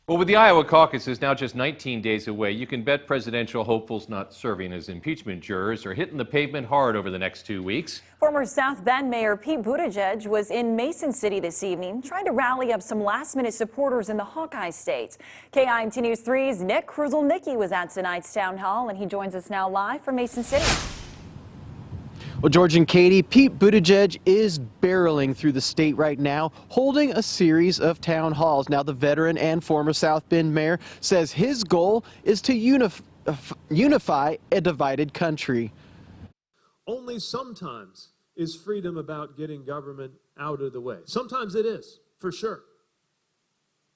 Well, with the Iowa caucuses now just 19 days away, you can bet presidential hopefuls not serving as impeachment jurors are hitting the pavement hard over the next 2 weeks. Former South Bend Mayor Pete Buttigieg was in Mason City this evening, trying to rally up some last-minute supporters in the Hawkeye state. KIMT News 3's Nick Kruszelnicki was at tonight's town hall, and he joins us now live from Mason City. Well, George and Katie, Pete Buttigieg is barreling through the state right now, holding a series of town halls. Now, the veteran and former South Bend mayor says his goal is to unify a divided country. Only sometimes is freedom about getting government out of the way. Sometimes it is, for sure.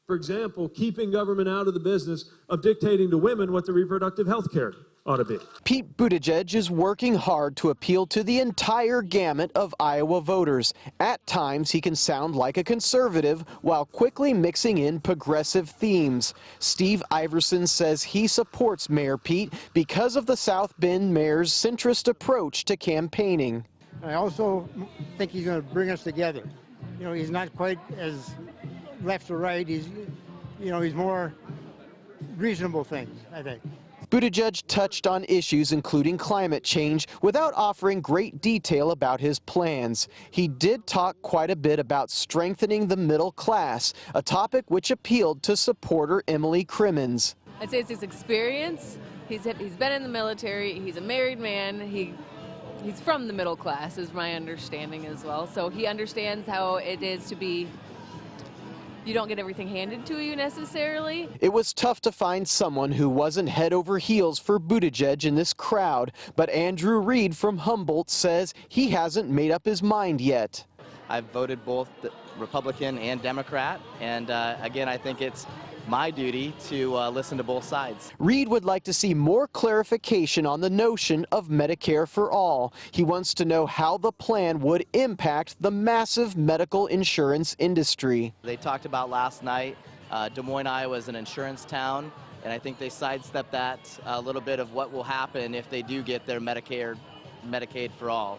For example, keeping government out of the business of dictating to women what the reproductive health care ought to be. Pete Buttigieg is working hard to appeal to the entire gamut of Iowa voters. At times, he can sound like a conservative while quickly mixing in progressive themes. Steve Iverson says he supports Mayor Pete because of the South Bend mayor's centrist approach to campaigning. I also think he's going to bring us together. You know, he's not quite as left or right. He's more reasonable things, I think. Buttigieg touched on issues including climate change without offering great detail about his plans. He did talk quite a bit about strengthening the middle class, a topic which appealed to supporter Emily Crimmins. I'd say it's his experience. He's been in the military. He's a married man. He's from the middle class, is my understanding as well. So he understands how it is to be. You don't get everything handed to you necessarily. It was tough to find someone who wasn't head over heels for Buttigieg in this crowd, but Andrew Reed from Humboldt says he hasn't made up his mind yet. I've voted both Republican and Democrat, and again, I think it's my duty to listen to both sides. Reed would like to see more clarification on the notion of Medicare for all. He wants to know how the plan would impact the massive medical insurance industry. They talked about last night, Des Moines, Iowa is an insurance town, and I think they sidestepped that a little bit of what will happen if they do get their Medicaid for all.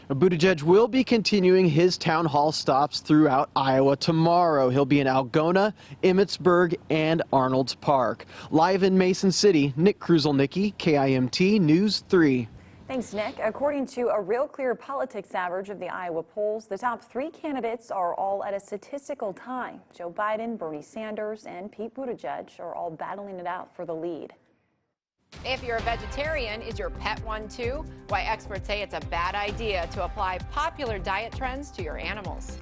Buttigieg will be continuing his town hall stops throughout Iowa tomorrow. He'll be in Algona, Emmitsburg, and Arnold's Park. Live in Mason City, Nick Kruszelnicki, KIMT News 3. Thanks, Nick. According to a Real Clear Politics average of the Iowa polls, the top three candidates are all at a statistical tie. Joe Biden, Bernie Sanders, and Pete Buttigieg are all battling it out for the lead. If you're a vegetarian, is your pet one too? Why experts say it's a bad idea to apply popular diet trends to your animals.